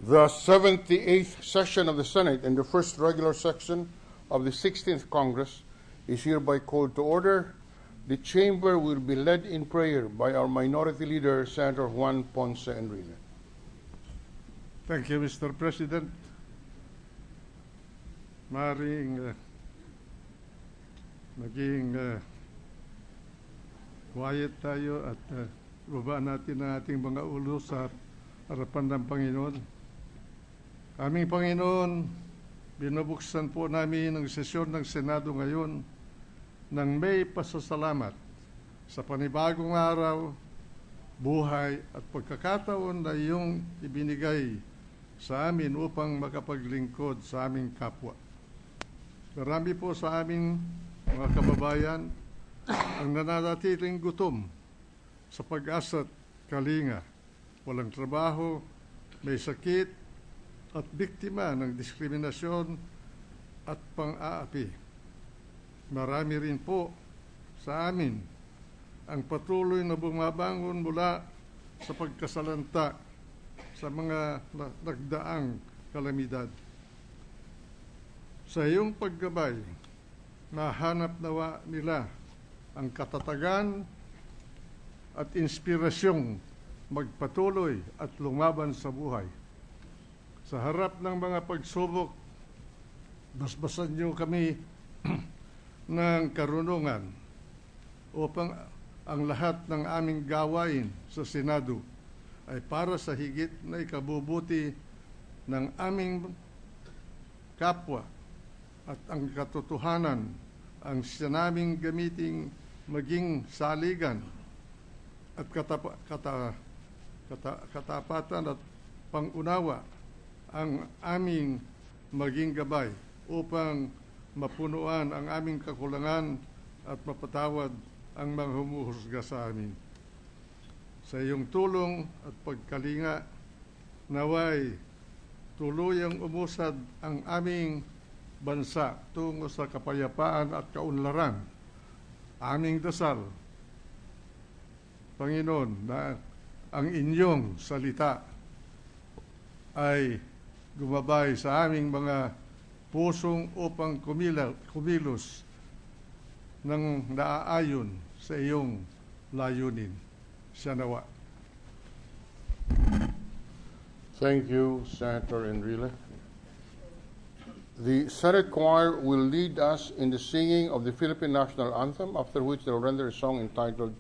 The 78th session of the Senate and the first regular session of the 16th Congress is hereby called to order. The chamber will be led in prayer by our Minority Leader, Senator Juan Ponce Enrile. Thank you, Mr. President. Maring maging quiet tayo at babaan natin ang ating mga ulo sa harapan ng Panginoon. Aming Panginoon, binubuksan po namin ang sesyon ng Senado ngayon ng may pasasalamat sa panibagong araw, buhay at pagkakataon na iyong ibinigay sa amin upang makapaglingkod sa aming kapwa. Marami po sa aming mga kababayan ang nananatiling gutom sa pag-asa't kalinga, walang trabaho, may sakit, at biktima ng diskriminasyon at pang-aapi. Marami rin po sa amin ang patuloy na bumabangon mula sa pagkasalanta sa mga nagdaang kalamidad. Sa iyong paggabay, mahanap nawa nila ang katatagan at inspirasyong magpatuloy at lumaban sa buhay. Sa harap ng mga pagsubok, basbasan niyo kami ng karunungan upang ang lahat ng aming gawain sa Senado ay para sa higit na ikabubuti ng aming kapwa at ang katotohanan ang siya naming gamiting maging saligan at katapatan at pangunawa ang aming maging gabay upang mapunuan ang aming kakulangan at mapatawad ang mga humuhusga sa amin. Sa iyong tulong at pagkalinga, naway tuluyang umusad ang aming bansa tungo sa kapayapaan at kaunlaran. Aming dasal, Panginoon, na ang inyong salita ay gumabay sa aming mga pusong upang kumilos ng naaayon sa iyong layunin. Siya nawa. Thank you, Senator Enrile. The Senate Choir will lead us in the singing of the Philippine National Anthem, after which they will render a song entitled,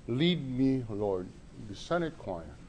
Lead Me, Lord. The Senate Choir.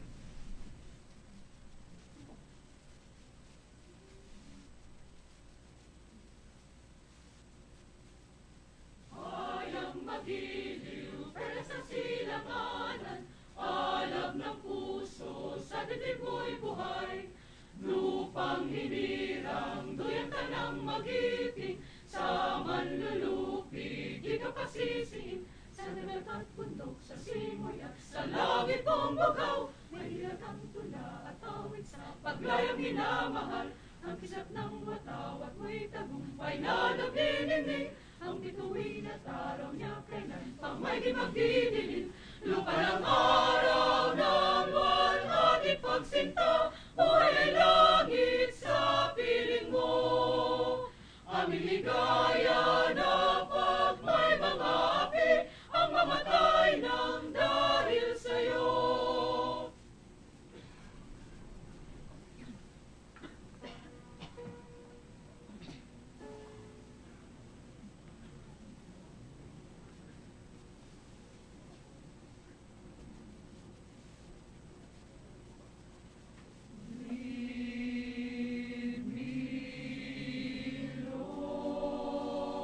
Lupang hinirang, duyang tanang magiting, sa manlulupig, di ka pasisiin, sa dagat at bundok, sa simoy at sa langit kong bugaw, mahirap ang tula at awit sa paglayang minamahal, ang kisap ng watawat mo'y tagumpay na nagdininig, ang bituin at araw niya kailan pang may di magdidilin, lupa ng araw ng buwan at ipagsinta, buhay ay langit sa piling mo. Aming ligaya na pag may mga api, ang mamatay ng dahil sa'yo. Lead me, Lord.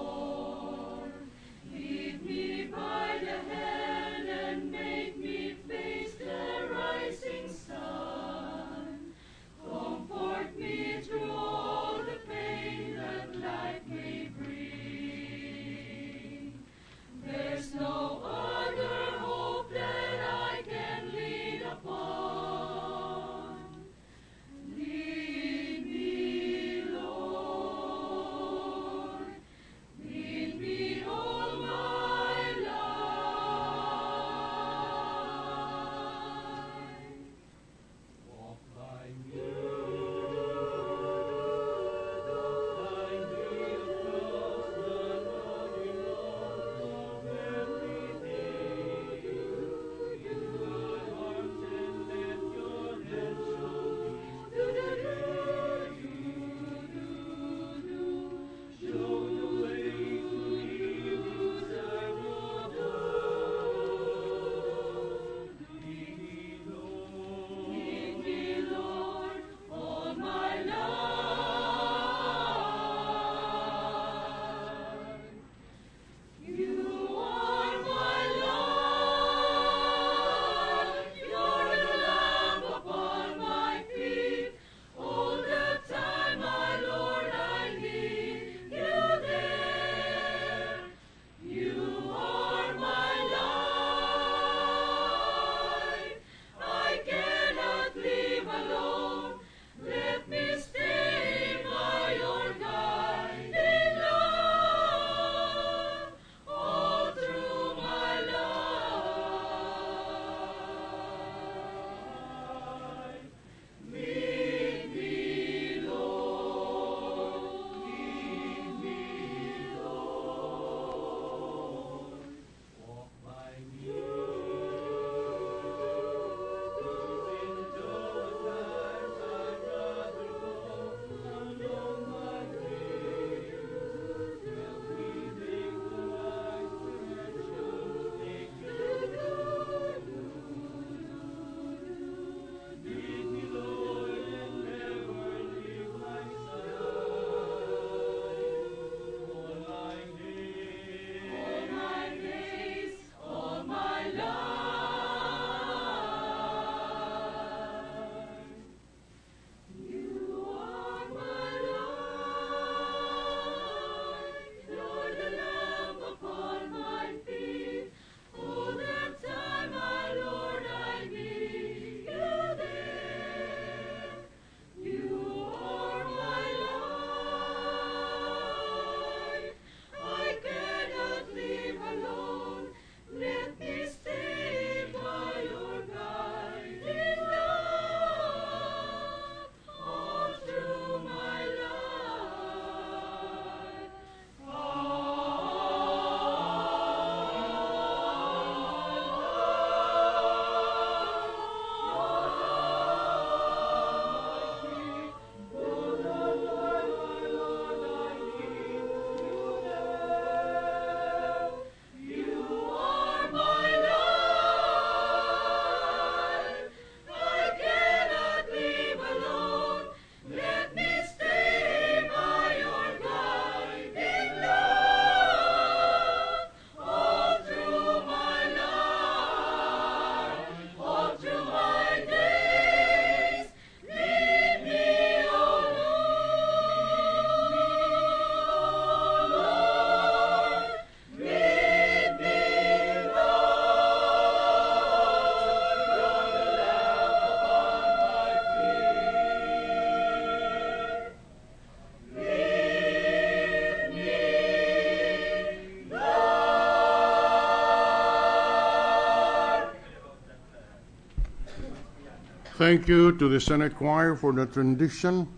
Thank you to the Senate Choir for the rendition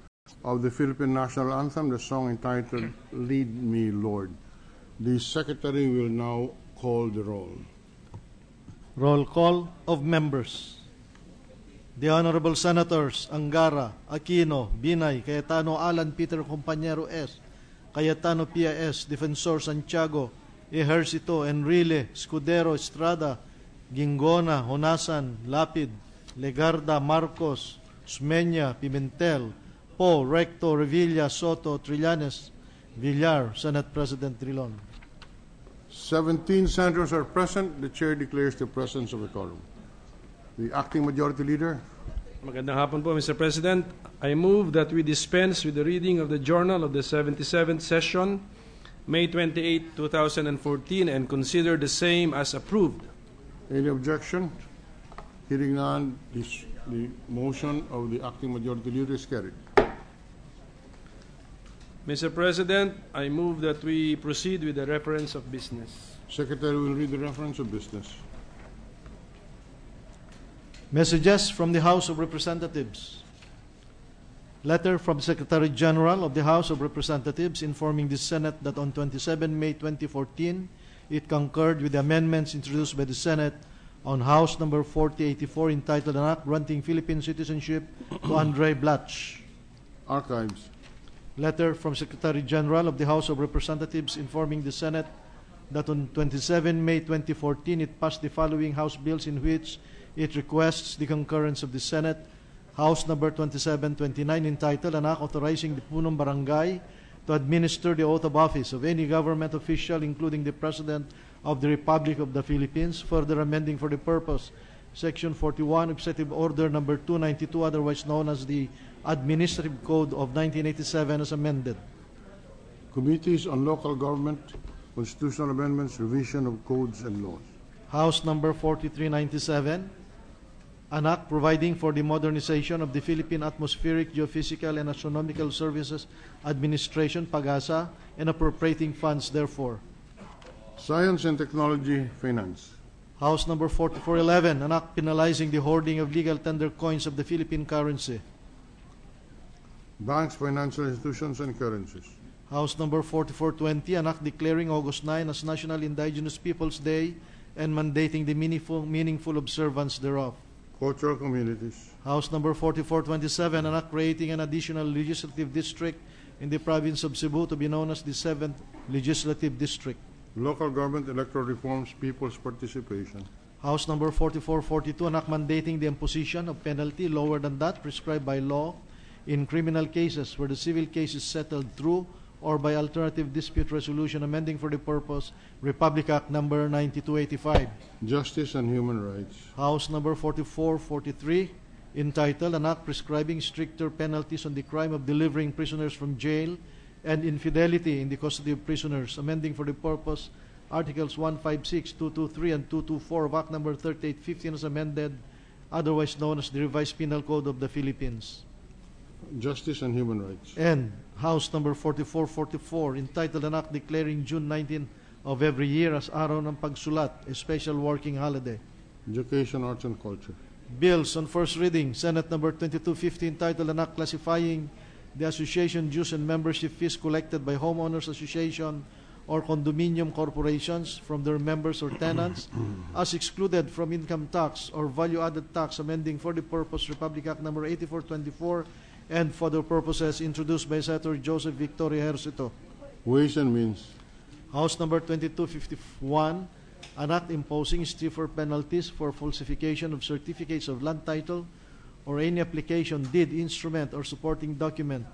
of the Philippine National Anthem, the song entitled Lead Me, Lord. The Secretary will now call the roll. Roll call of members. The Honorable Senators Angara, Aquino, Binay, Cayetano Alan, Peter Compañero S., Cayetano Pia S., Defensor Santiago, Ejercito, Enrile, Escudero, Estrada, Gingona, Honasan, Lapid, Legarda, Marcos, Smeña, Pimentel, Po, Recto, Revilla, Soto, Trillanes, Villar, Senate President Trilon. 17 senators are present. The chair declares the presence of a quorum. The acting majority leader. Magandang hapon po, Mr. President. I move that we dispense with the reading of the journal of the 77th session, May 28, 2014, and consider the same as approved. Any objection? Hearing none, the motion of the acting majority leader is carried. Mr. President, I move that we proceed with the reference of business. Secretary will read the reference of business. Messages from the House of Representatives. Letter from Secretary General of the House of Representatives informing the Senate that on 27 May 2014, it concurred with the amendments introduced by the Senate on House Number 4084 entitled An Act Granting Philippine Citizenship to Andre Blatch. Archives. Letter from Secretary General of the House of Representatives informing the Senate that on 27 May 2014, it passed the following House bills in which it requests the concurrence of the Senate. House Number 2729 entitled An Act Authorizing the Punong Barangay to administer the oath of office of any government official, including the President of the Republic of the Philippines, further amending for the purpose Section 41, Executive Order Number 292, otherwise known as the Administrative Code of 1987 as amended. Committees on Local Government, Constitutional Amendments, Revision of Codes and Laws. House Number 4397, An Act Providing for the Modernization of the Philippine Atmospheric, Geophysical, and Astronomical Services Administration, PAGASA, and appropriating funds therefore. Science and Technology, Finance. House Number 4411, An Act Penalizing the Hoarding of Legal Tender Coins of the Philippine Currency. Banks, Financial Institutions, and Currencies. House Number 4420, An Act Declaring August 9 as National Indigenous Peoples' Day and mandating the meaningful observance thereof. Cultural Communities. House Number 4427, An Act Creating an Additional Legislative District in the Province of Cebu to be known as the 7th Legislative District. Local Government Electoral Reforms, People's Participation. House Number 4442, An Act Mandating the imposition of penalty lower than that prescribed by law in criminal cases where the civil case is settled through or by alternative dispute resolution, amending for the purpose Republic Act Number 9285. Justice and Human Rights. House Number 4443, entitled An Act Prescribing Stricter Penalties on the Crime of Delivering Prisoners from Jail and Infidelity in the Custody of Prisoners, amending for the purpose Articles 156, 223, and 224 of Act Number 3815 as amended, otherwise known as the Revised Penal Code of the Philippines. Justice and Human Rights. And House Number 4444, entitled An Act Declaring June 19 of every year as Araw ng Pagsulat, a special working holiday. Education, Arts, and Culture. Bills on first reading. Senate Number 2250, entitled An Act Classifying the association dues and membership fees collected by Homeowners Association or Condominium corporations from their members or tenants as excluded from income tax or value-added tax, amending for the purpose Republic Act Number 8424 and for the purposes introduced by Senator Joseph Victor Ejercito. Ways and Means. House Number 2251, An Act Imposing Stiffer Penalties for Falsification of Certificates of Land Title or any application, deed, instrument, or supporting document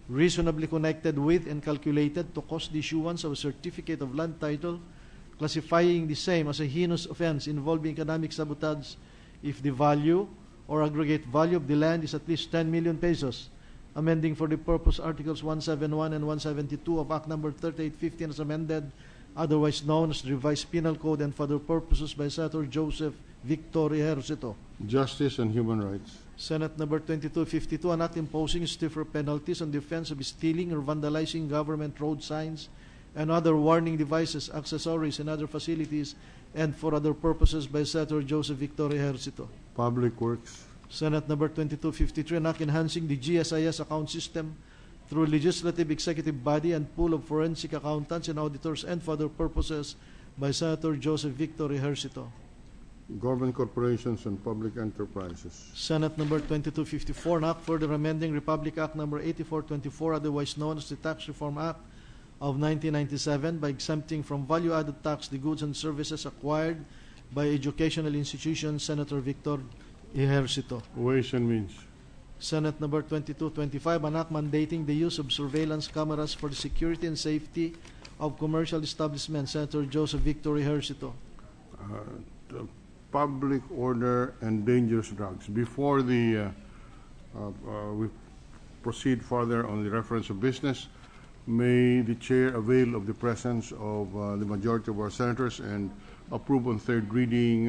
reasonably connected with and calculated to cause the issuance of a certificate of land title, classifying the same as a heinous offense involving economic sabotage if the value or aggregate value of the land is at least 10 million pesos, amending for the purpose Articles 171 and 172 of Act Number 3815 as amended, otherwise known as the Revised Penal Code, and for the purposes by Senator Joseph Victor Ejercito. Justice and Human Rights. Senate Number 2252, An Act Imposing Stiffer Penalties on the offense of stealing or vandalizing government road signs and other warning devices, accessories, and other facilities, and for other purposes by Senator Joseph Victor Ejercito. Public Works. Senate Number 2253, an act enhancing the GSIS account system through legislative executive body and pool of forensic accountants and auditors and for other purposes by Senator Joseph Victor Ejercito. Government Corporations and Public Enterprises. Senate Number 2254, an act further amending Republic Act Number 8424, otherwise known as the Tax Reform Act of 1997, by exempting from value-added tax the goods and services acquired by educational institutions. Senator Victor Ejercito. Ways and Means. Senate Number 2225, an act mandating the use of surveillance cameras for the security and safety of commercial establishments. Senator Joseph Victor Ejercito. The Public Order and Dangerous Drugs. Before we proceed further on the reference of business, may the Chair avail of the presence of the majority of our senators and approve on third reading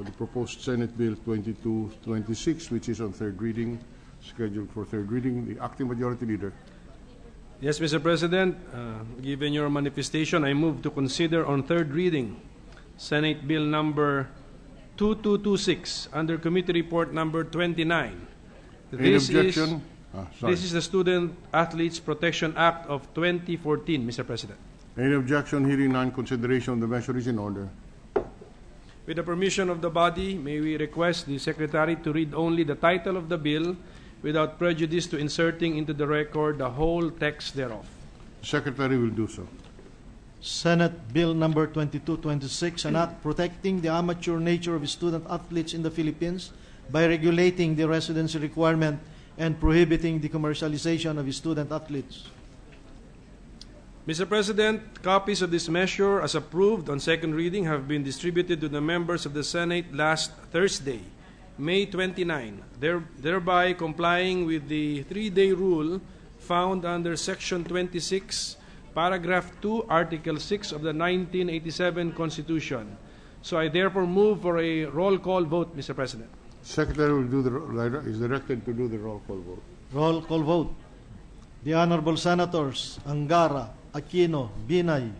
the proposed Senate Bill 2226, which is on third reading, scheduled for third reading. The Acting Majority Leader. Yes, Mr. President, given your manifestation, I move to consider on third reading Senate Bill number 2226 under Committee Report number 29. Any objection? This is the Student Athletes Protection Act of 2014, Mr. President. Any objection? Hearing none, consideration of the measure is in order. With the permission of the body, may we request the Secretary to read only the title of the bill without prejudice to inserting into the record the whole text thereof. The Secretary will do so. Senate Bill Number 2226, an act protecting the amateur nature of student athletes in the Philippines by regulating the residency requirement and prohibiting the commercialization of student athletes. Mr. President, copies of this measure as approved on second reading have been distributed to the members of the Senate last Thursday, May 29, thereby complying with the 3-day rule found under Section 26, Paragraph 2, Article 6 of the 1987 Constitution. So I therefore move for a roll call vote, Mr. President. Secretary will do is directed to do the roll call vote. Roll call vote. The Honorable Senators Angara, Aquino, Binay,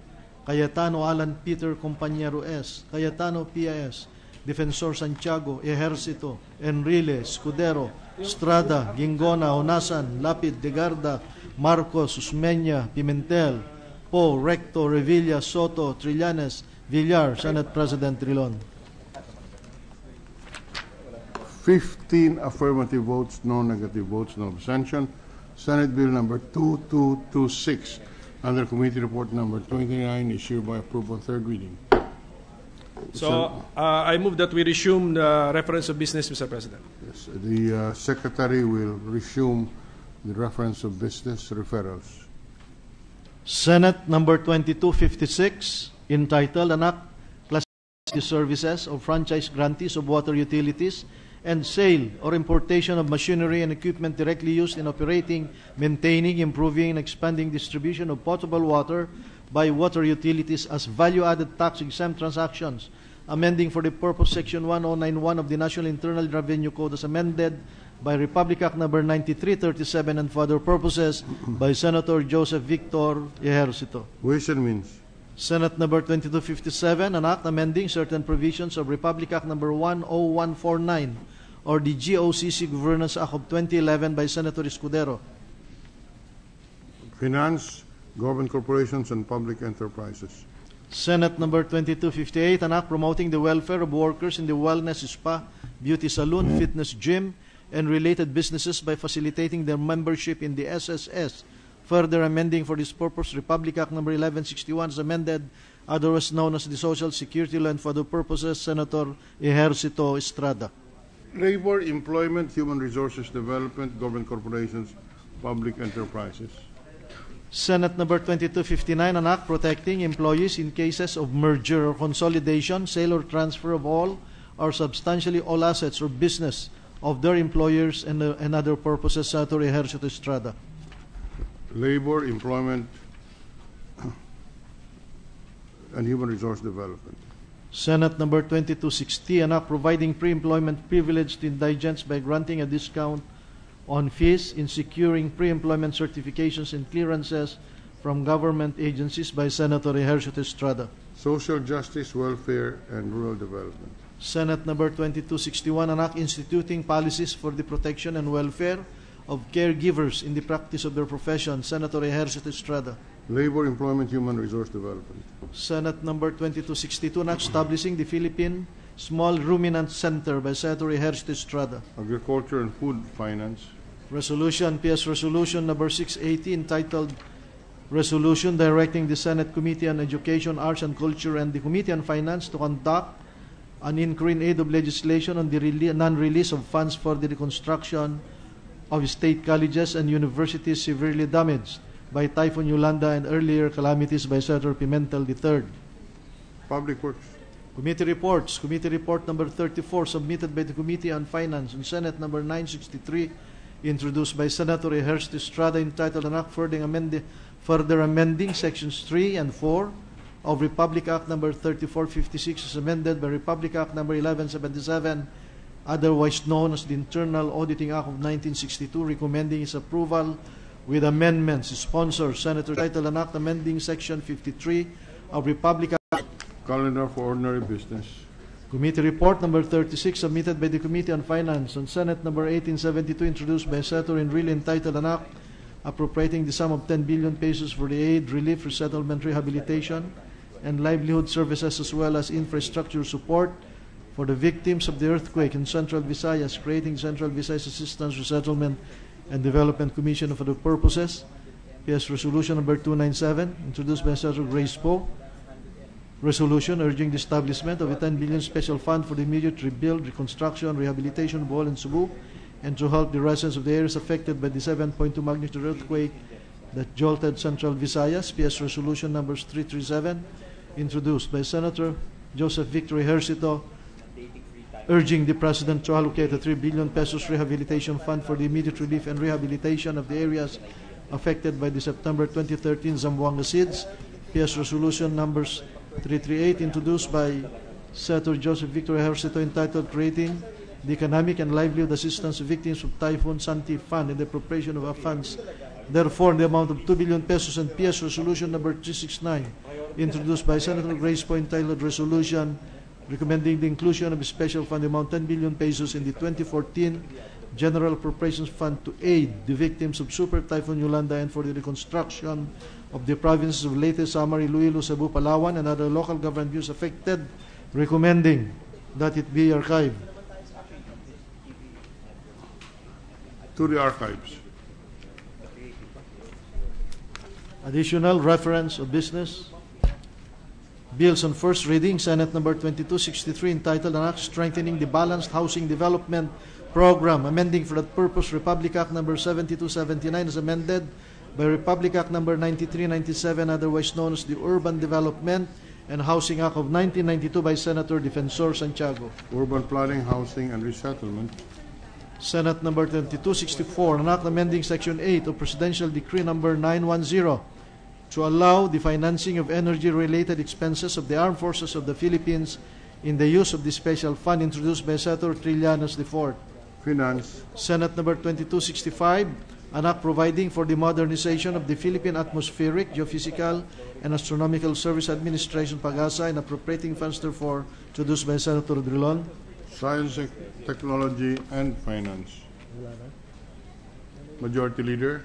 Cayetano Alan Peter Compañero S., Cayetano P.I.S., Defensor Santiago, Ejercito, Enrile, Escudero, Estrada, Gingona, Onasan, Lapid, Degarda, Marcos, Usmeña, Pimentel, Po, Recto, Revilla, Soto, Trillanes, Villar, Senate President Trilon. 15 affirmative votes, no negative votes, no abstention. Senate Bill number 2226 under Committee Report number 29 is hereby approved on third reading. So I move that we resume the reference of business, Mr. President. Yes, the Secretary will resume the reference of business referrals. Senate Number 2256, entitled an act classifying the services of franchise grantees of water utilities and sale or importation of machinery and equipment directly used in operating, maintaining, improving, and expanding distribution of potable water by water utilities as value-added tax-exempt transactions, amending for the purpose Section 1091 of the National Internal Revenue Code as amended by Republic Act Number 9337 and for other purposes by Senator Joseph Victor Ejercito. Ways and Means. Senate Number 2257, an act amending certain provisions of Republic Act Number 10149 or the GOCC Governance Act of 2011 by Senator Escudero. Finance, Government Corporations, and Public Enterprises. Senate Number 2258, an act promoting the welfare of workers in the wellness spa, beauty salon, fitness gym, and related businesses by facilitating their membership in the SSS. Further amending for this purpose Republic Act Number 1161 as amended, otherwise known as the Social Security Law, and for the purposes Senator Ejercito Estrada. Labor, Employment, Human Resources Development, Government Corporations, Public Enterprises. Senate Number 2259, an act protecting employees in cases of merger or consolidation, sale or transfer of all or substantially all assets or business of their employers and other purposes. Senator Ejercito Estrada. Labor, Employment, and Human Resource Development. Senate Number 2260, an act providing pre-employment privilege to indigents by granting a discount on fees in securing pre-employment certifications and clearances from government agencies by Senator Ejercito Estrada. Social Justice, Welfare, and Rural Development. Senate Number 2261, an act instituting policies for the protection and welfare of caregivers in the practice of their profession. Senator Ejercito Estrada. Labor, Employment, Human Resource Development. Senate Number 2262, an act establishing the Philippine Small Ruminant Center by Senator Ejercito Estrada. Agriculture and Food Finance. Resolution, PS Resolution Number 680, entitled Resolution Directing the Senate Committee on Education, Arts and Culture and the Committee on Finance to conduct an inquiry in aid of legislation on the non-release of funds for the reconstruction of state colleges and universities severely damaged by Typhoon Yolanda and earlier calamities by Senator Pimentel III. Public Works. Committee reports. Committee report number 34, submitted by the Committee on Finance, and Senate number 963, introduced by Senator Ejercito Estrada, entitled an act further amending sections 3 and 4 of Republic Act number 3456 as amended by Republic Act number 1177, otherwise known as the Internal Auditing Act of 1962, recommending its approval with amendments. Sponsor, Senator, title an act amending section 53 of Republic Act. Calendar for ordinary business. Committee report number 36, submitted by the Committee on Finance, on Senate number 1872, introduced by Senator Enrile, entitled an act appropriating the sum of 10 billion pesos for the aid, relief, resettlement, rehabilitation, and livelihood services, as well as infrastructure support for the victims of the earthquake in Central Visayas, creating Central Visayas Assistance, Resettlement, and Development Commission for the purposes. PS Resolution number 297, introduced by Senator Grace Poe. Resolution urging the establishment of a 10 billion special fund for the immediate rebuild, reconstruction, rehabilitation of Bohol and Cebu, and to help the residents of the areas affected by the 7.2 magnitude earthquake that jolted Central Visayas. PS Resolution numbers 337, introduced by Senator Joseph Victor Ejercito, urging the President to allocate a 3 billion pesos rehabilitation fund for the immediate relief and rehabilitation of the areas affected by the September 2013 Zamboanga SIDS. PS Resolution numbers 338, introduced by Senator Joseph Victor Ejercito, entitled Creating the Economic and Livelihood Assistance to Victims of Typhoon Santi Fund and the appropriation of funds, therefore, in the amount of 2 billion pesos. And PS Resolution number 369, introduced by Senator Grace Poe, entitled Resolution recommending the inclusion of a special fund amount 10 billion pesos in the 2014 General Appropriations Fund to aid the victims of Super Typhoon Yolanda and for the reconstruction of the provinces of Leyte, Samar, Iloilo, Cebu, Palawan, and other local government views affected, recommending that it be archived. To the archives. Additional reference of business. Bills on first reading. Senate number 2263, entitled an act strengthening the balanced housing development program, amending for that purpose Republic Act number 7279 as amended by Republic Act number 9397, otherwise known as the Urban Development and Housing Act of 1992 by Senator Defensor Santiago. Urban Planning, Housing, and Resettlement. Senate number 2264, an act amending Section 8 of Presidential Decree number 910 to allow the financing of energy-related expenses of the Armed Forces of the Philippines in the use of the special fund, introduced by Senator Trillanes IV. Finance. Senate number 2265, an act providing for the modernization of the Philippine Atmospheric, Geophysical, and Astronomical Service Administration, PAGASA, and appropriating funds therefore, introduced by Senator Drilon. Science, Technology, and Finance. Majority Leader.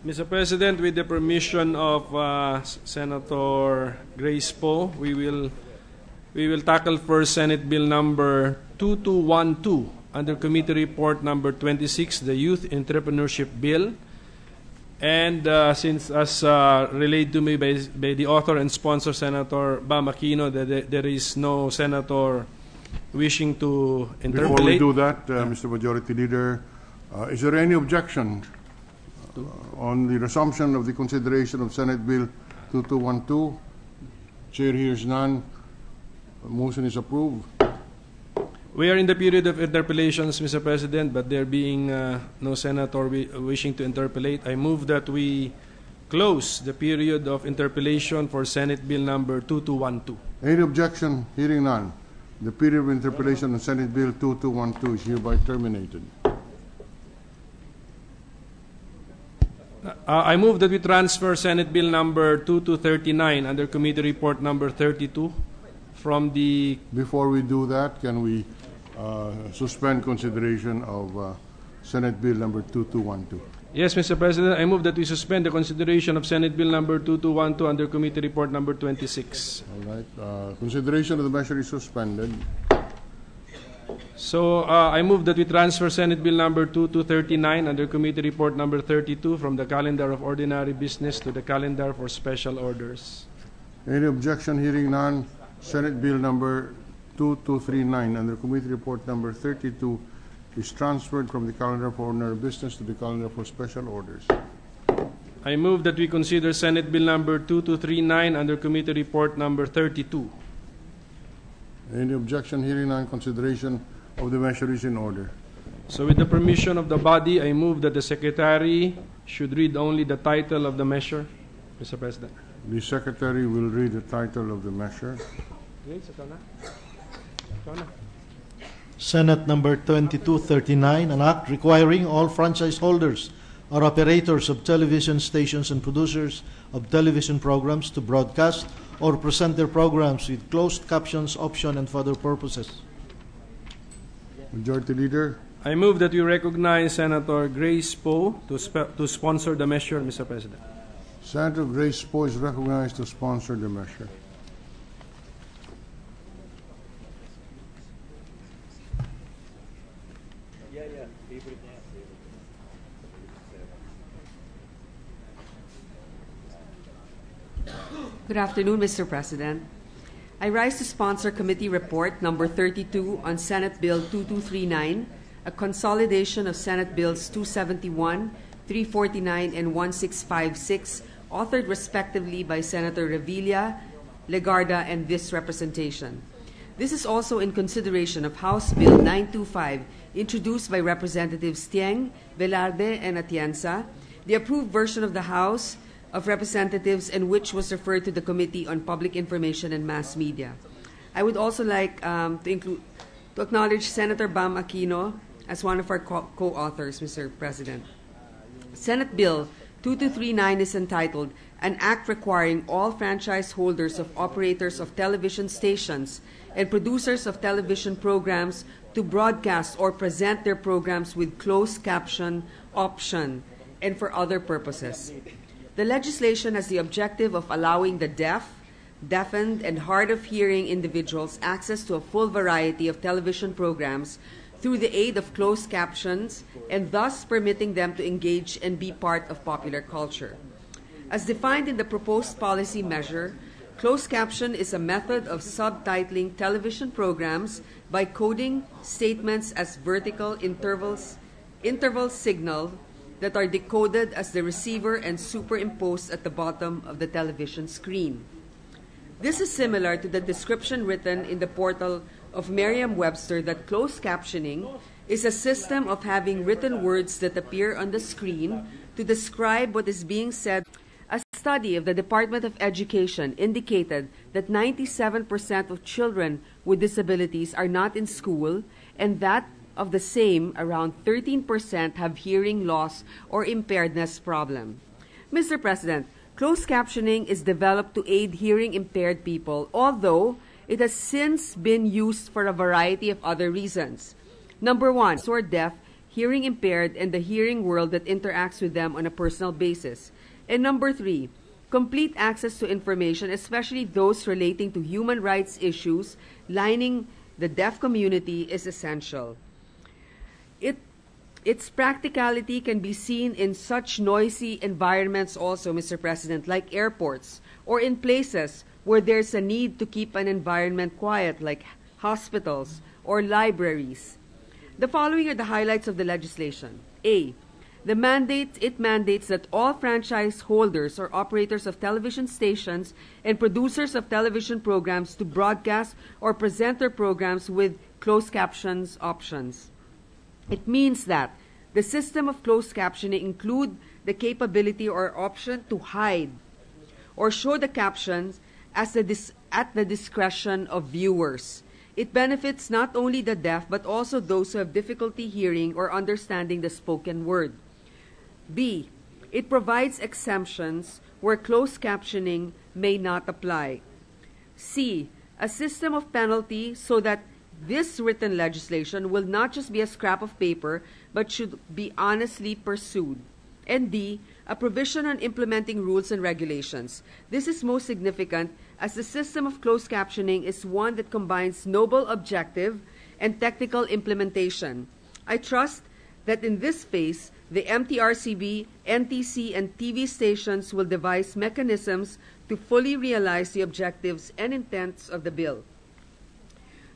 Mr. President, with the permission of Senator Grace Poe, we will tackle first Senate Bill number 2212 under Committee Report number 26, the Youth Entrepreneurship Bill. And since, as relayed to me by the author and sponsor, Senator Bam Aquino, that there is no senator wishing to interpolate. Before we do that, Mr. Majority Leader, is there any objection on the resumption of the consideration of Senate Bill 2212? Chair hears none. Motion is approved. We are in the period of interpellations, Mr. President, but there being no senator wishing to interpellate, I move that we close the period of interpellation for Senate Bill number 2212. Any objection? Hearing none. The period of interpellation on Senate Bill 2212 is hereby terminated. I move that we transfer Senate Bill number 2239 under Committee Report number 32 from the... Before we do that, can we suspend consideration of Senate Bill number 2212? Yes, Mr. President, I move that we suspend the consideration of Senate Bill number 2212 under Committee Report number 26. All right. Consideration of the measure is suspended. So I move that we transfer Senate Bill number 2239 under Committee Report number 32 from the calendar of ordinary business to the calendar for special orders. Any objection? Hearing none, Senate Bill number 2239 under Committee Report number 32 is transferred from the calendar for ordinary business to the calendar for special orders. I move that we consider Senate Bill number 2239 under Committee Report number 32. Any objection? Hearing none, consideration of the measure is in order. So with the permission of the body, I move that the Secretary should read only the title of the measure, Mr. President. The Secretary will read the title of the measure. Senate number 2239, an act requiring all franchise holders or operators of television stations and producers of television programs to broadcast or present their programs with closed captions option and for other purposes. Majority Leader. I move that we recognize Senator Grace Poe to sponsor the measure, Mr. President. Senator Grace Poe is recognized to sponsor the measure. Good afternoon, Mr. President. I rise to sponsor Committee Report number 32 on Senate Bill 2239, a consolidation of Senate Bills 271, 349, and 1656, authored respectively by Senator Revilla, Legarda, and this representation. This is also in consideration of House Bill 925, introduced by Representatives Tieng, Velarde, and Atienza, the approved version of the House of Representatives and which was referred to the Committee on Public Information and Mass Media. I would also like to acknowledge Senator Bam Aquino as one of our co-authors, Mr. President. Senate Bill 2239 is entitled An Act Requiring All Franchise Holders of Operators of Television Stations and Producers of Television Programs to broadcast or present their programs with closed caption option and for other purposes. The legislation has the objective of allowing the deaf, deafened, and hard of hearing individuals access to a full variety of television programs through the aid of closed captions and thus permitting them to engage and be part of popular culture. As defined in the proposed policy measure, closed caption is a method of subtitling television programs by coding statements as vertical interval signal that are decoded as the receiver and superimposed at the bottom of the television screen. This is similar to the description written in the portal of Merriam-Webster that closed captioning is a system of having written words that appear on the screen to describe what is being said. A study of the Department of Education indicated that 97% of children with disabilities are not in school, and that of the same, around 13% have hearing loss or impairedness problem. Mr. President, closed captioning is developed to aid hearing impaired people, although it has since been used for a variety of other reasons. Number one, or deaf, hearing impaired, and the hearing world that interacts with them on a personal basis. And number three, complete access to information, especially those relating to human rights issues lining the deaf community, is essential. Its practicality can be seen in such noisy environments also, Mr. President, like airports, or in places where there's a need to keep an environment quiet, like hospitals or libraries. The following are the highlights of the legislation. A. It mandates that all franchise holders or operators of television stations and producers of television programs to broadcast or present their programs with closed captions options. It means that the system of closed captioning include the capability or option to hide or show the captions at the discretion of viewers. It benefits not only the deaf but also those who have difficulty hearing or understanding the spoken word. B. It provides exemptions where closed captioning may not apply. C. a system of penalty so that this written legislation will not just be a scrap of paper but should be honestly pursued. And D, a provision on implementing rules and regulations. This is most significant as the system of closed captioning is one that combines noble objective and technical implementation. I trust that in this phase, the MTRCB, NTC, and TV stations will devise mechanisms to fully realize the objectives and intents of the bill.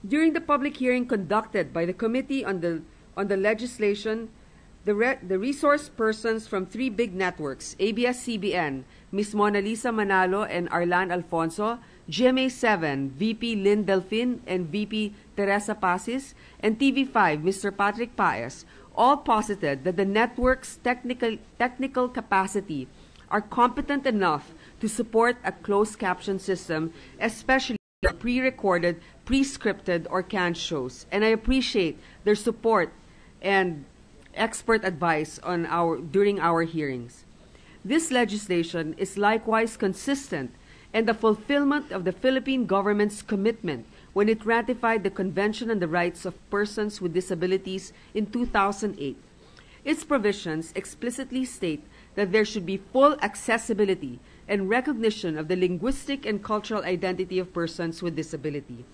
During the public hearing conducted by the Committee on the Legislation, the resource persons from three big networks, ABS-CBN, Ms. Mona Lisa Manalo and Arlan Alfonso, GMA7, VP Lynn Delfin and VP Teresa Pasis, and TV5, Mr. Patrick Paez, all posited that the network's technical capacity are competent enough to support a closed caption system, especially pre-recorded, pre-scripted, or canned shows. And I appreciate their support and expert advice during our hearings. This legislation is likewise consistent and the fulfillment of the Philippine government's commitment when it ratified the Convention on the Rights of Persons with Disabilities in 2008. Its provisions explicitly state that there should be full accessibility and recognition of the linguistic and cultural identity of persons with disability.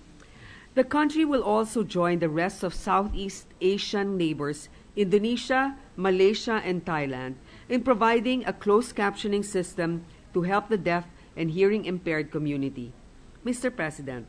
The country will also join the rest of Southeast Asian neighbors, Indonesia, Malaysia, and Thailand, in providing a closed captioning system to help the deaf and hearing-impaired community. Mr. President,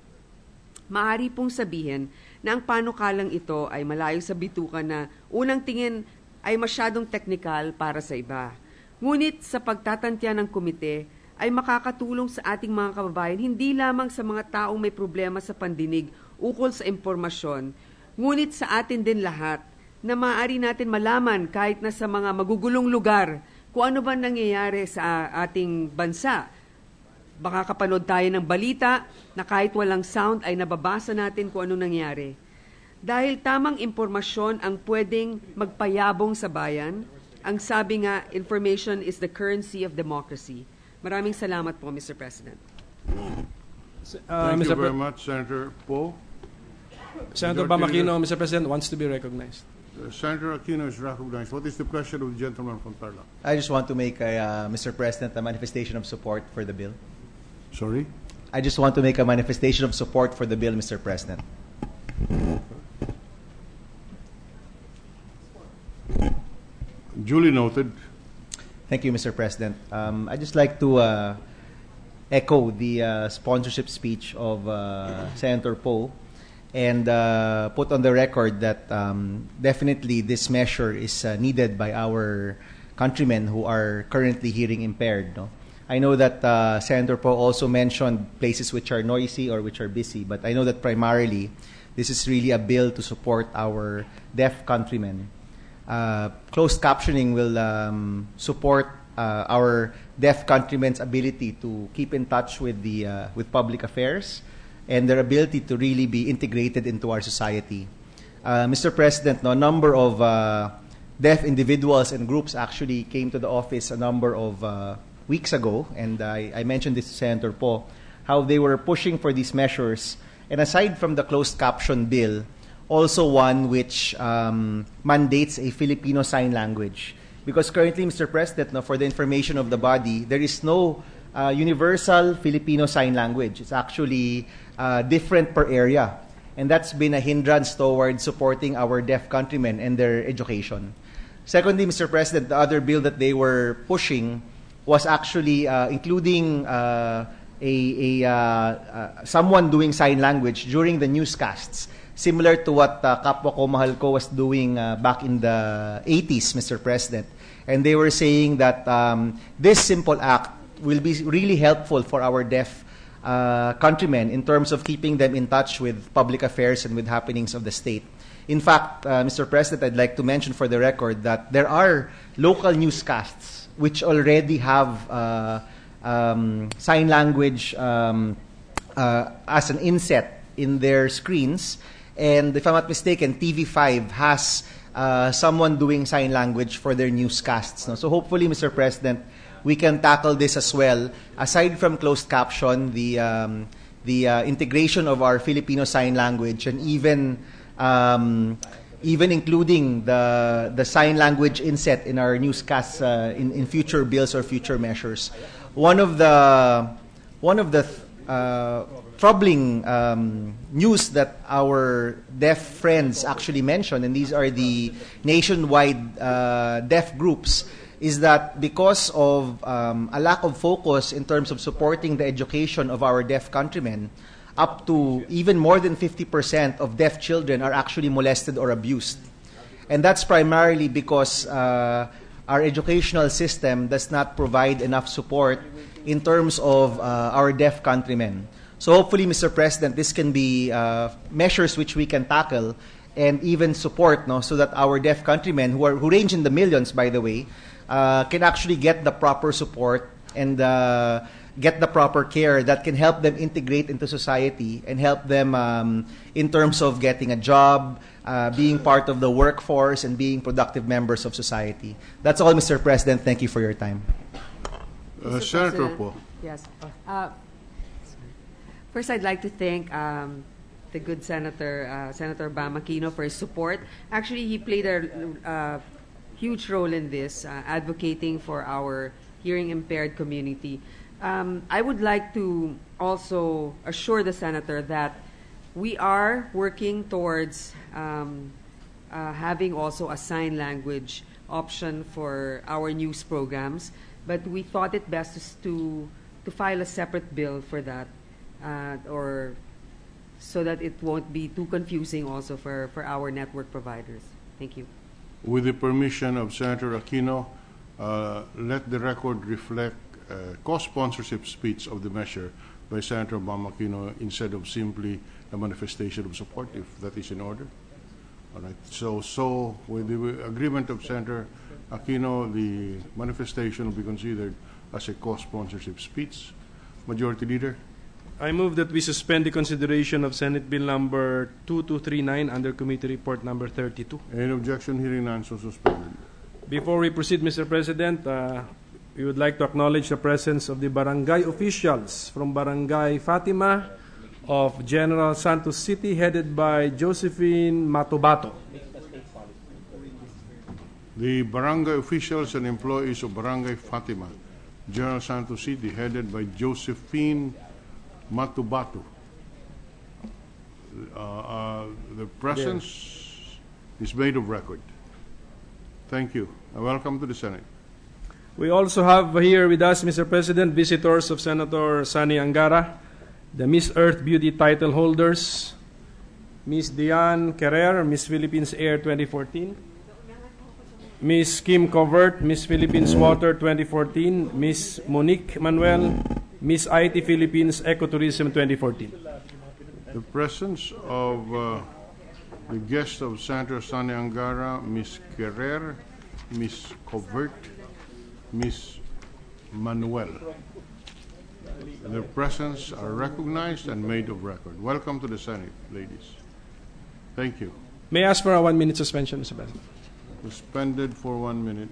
maaari pong sabihin na ang panukalang ito ay malayo sa bituka na unang tingin ay masyadong teknikal para sa iba. Ngunit sa pagtatantya ng komite ay makakatulong sa ating mga kababayan hindi lamang sa mga taong may problema sa pandinig ukol sa impormasyon, ngunit sa atin din lahat na maaari natin malaman kahit na sa mga magugulong lugar kung ano ba nangyayari sa ating bansa. Baka kapanood tayo ng balita na kahit walang sound ay nababasa natin kung ano nangyari. Dahil tamang impormasyon ang pwedeng magpayabong sa bayan, ang sabi nga, information is the currency of democracy. Maraming salamat po, Mr. President. Thank you very much, Senator Poe. Senator Bamakino, Mr. President, wants to be recognized. Senator Aquino is recognized. What is the pleasure of the gentleman from Tarlac? I just want to make, Mr. President, a manifestation of support for the bill. Sorry? I just want to make a manifestation of support for the bill, Mr. President. Duly noted. Thank you, Mr. President. I'd just like to echo the sponsorship speech of Senator Poe and put on the record that definitely this measure is needed by our countrymen who are currently hearing impaired. No? I know that Senator Poe also mentioned places which are noisy or which are busy, but I know that primarily this is really a bill to support our deaf countrymen. Closed captioning will support our deaf countrymen's ability to keep in touch with with public affairs and their ability to really be integrated into our society. Mr. President, a number of deaf individuals and groups actually came to the office a number of weeks ago, and I mentioned this to Senator Poe, how they were pushing for these measures. And aside from the closed caption bill, also one which mandates a Filipino sign language. Because currently, Mr. President, for the information of the body, there is no universal Filipino sign language. It's actually different per area. And that's been a hindrance toward supporting our deaf countrymen and their education. Secondly, Mr. President, the other bill that they were pushing was actually including someone doing sign language during the newscasts, similar to what Kapwa Ko Mahal Ko was doing back in the 80s, Mr. President. And they were saying that this simple act will be really helpful for our deaf countrymen in terms of keeping them in touch with public affairs and with happenings of the state. In fact, Mr. President, I'd like to mention for the record that there are local newscasts which already have sign language as an inset in their screens. And if I'm not mistaken, TV5 has someone doing sign language for their newscasts. No? So hopefully, Mr. President, we can tackle this as well. Aside from closed caption, the the integration of our Filipino Sign Language, and even including the sign language inset in our newscasts in future bills or future measures. One of the troubling news that our deaf friends actually mentioned, and these are the nationwide deaf groups, is that because of a lack of focus in terms of supporting the education of our deaf countrymen, up to even more than 50% of deaf children are actually molested or abused. And that's primarily because our educational system does not provide enough support in terms of our deaf countrymen. So hopefully, Mr. President, this can be measures which we can tackle and even support, no, so that our deaf countrymen, who range in the millions, by the way, can actually get the proper support and get the proper care that can help them integrate into society and help them in terms of getting a job, being part of the workforce, and being productive members of society. That's all, Mr. President. Thank you for your time. Senator Po. Yes. First, I'd like to thank the good Senator Bam Aquino for his support. Actually, he played a huge role in this, advocating for our hearing-impaired community. I would like to also assure the Senator that we are working towards having also a sign language option for our news programs, but we thought it best to file a separate bill for that, or so that it won't be too confusing also for our network providers. Thank you. With the permission of Senator Aquino, let the record reflect co-sponsorship speech of the measure by Senator Bam Aquino instead of simply a manifestation of support, if that is in order. All right. So with the agreement of Senator Aquino, the manifestation will be considered as a co-sponsorship speech. Majority Leader. I move that we suspend the consideration of Senate Bill number 2239 under Committee Report number 32. Any objection? Hearing none, so suspended. Before we proceed, Mr. President, we would like to acknowledge the presence of the barangay officials from Barangay Fatima of General Santos City, headed by Josephine Matubato. The barangay officials and employees of Barangay Fatima, General Santos City, headed by Josephine Matubato. The presence is made of record. Thank you. Welcome to the Senate. We also have here with us, Mr. President, visitors of Senator Sani Angara, the Miss Earth Beauty title holders, Miss Diane Carrer, Miss Philippines Air 2014, Miss Kim Covert, Miss Philippines Water 2014, Miss Monique Manuel, Miss IT Philippines Ecotourism 2014. The presence of the guests of Senator Sani Angara, Miss Carrer, Miss Covert, Miss Manuel. Their presence are recognized and made of record. Welcome to the Senate, ladies. Thank you. May I ask for a 1-minute suspension, Mr. President? Suspended for 1 minute.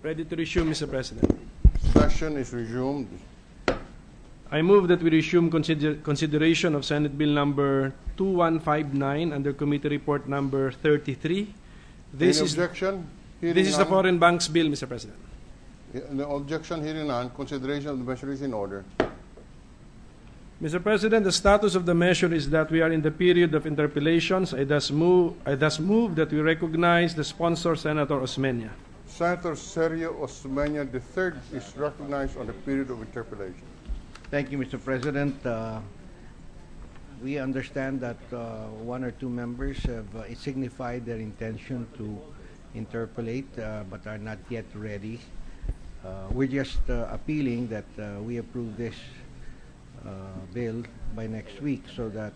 Ready to resume, Mr. President. Session is resumed. I move that we resume consideration of Senate Bill number 2159 under Committee Report number 33. Any objection? Hearing This is the none. Foreign Banks Bill, Mr. President. The objection hearing none. Consideration of the measure is in order. Mr. President, the status of the measure is that we are in the period of interpellations. I thus move that we recognize the sponsor, Senator Osmeña. Senator Sergio Osmeña III is recognized on the period of interpellation. Thank you, Mr. President. We understand that one or two members have signified their intention to interpolate but are not yet ready. We're just appealing that we approve this bill by next week so that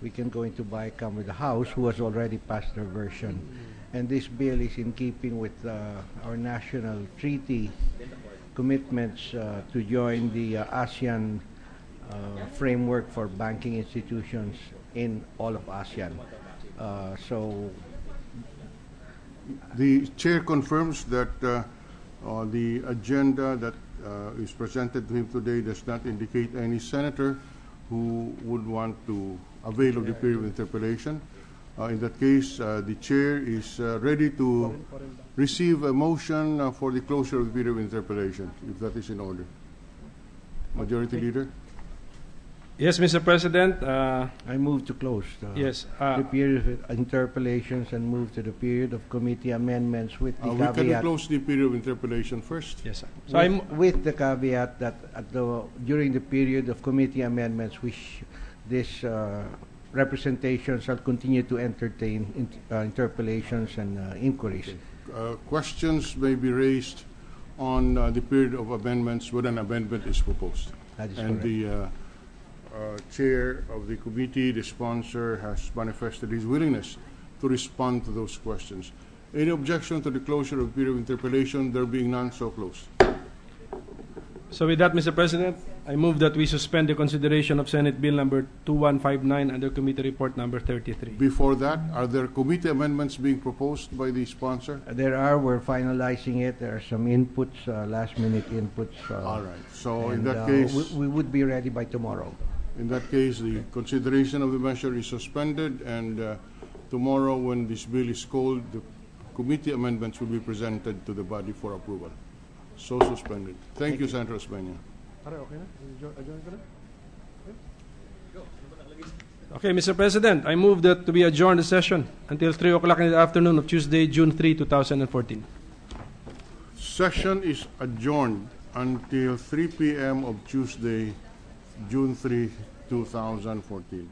we can go into BICAM with the House, who has already passed their version. And this bill is in keeping with our national treaty commitments to join the ASEAN framework for banking institutions in all of ASEAN. So The chair confirms that the agenda that is presented to him today does not indicate any senator who would want to avail of the period of interpellation. In that case, the chair is ready to receive a motion for the closure of the period of interpellation, if that is in order. Majority Leader? Yes, Mr. President. I move to close Yes. the period of interpellations and move to the period of committee amendments with the We can caveat. close the period of interpellation first. Yes, sir. So I'm With the caveat that during the period of committee amendments, this representation shall continue to entertain interpellations and inquiries. Questions may be raised on the period of amendments when an amendment is proposed. That is And correct. the chair of the committee, the sponsor, has manifested his willingness to respond to those questions. Any objection to the closure of the period of interpellation? There being none, so closed. So with that, Mr. President, I move that we suspend the consideration of Senate Bill number 2159 under Committee Report number 33. Before that, are there committee amendments being proposed by the sponsor? We're finalizing it. There are some inputs, last-minute inputs. All right. So in and, that case, we would be ready by tomorrow. in that case, the consideration of the measure is suspended, and tomorrow, when this bill is called, the committee amendments will be presented to the body for approval. So suspended. Thank you, Senator Osmeña. Okay, Mr. President, I move that we adjourn the session until 3 o'clock in the afternoon of Tuesday, June 3, 2014. Session is adjourned until 3 p.m. of Tuesday, June 3, 2014.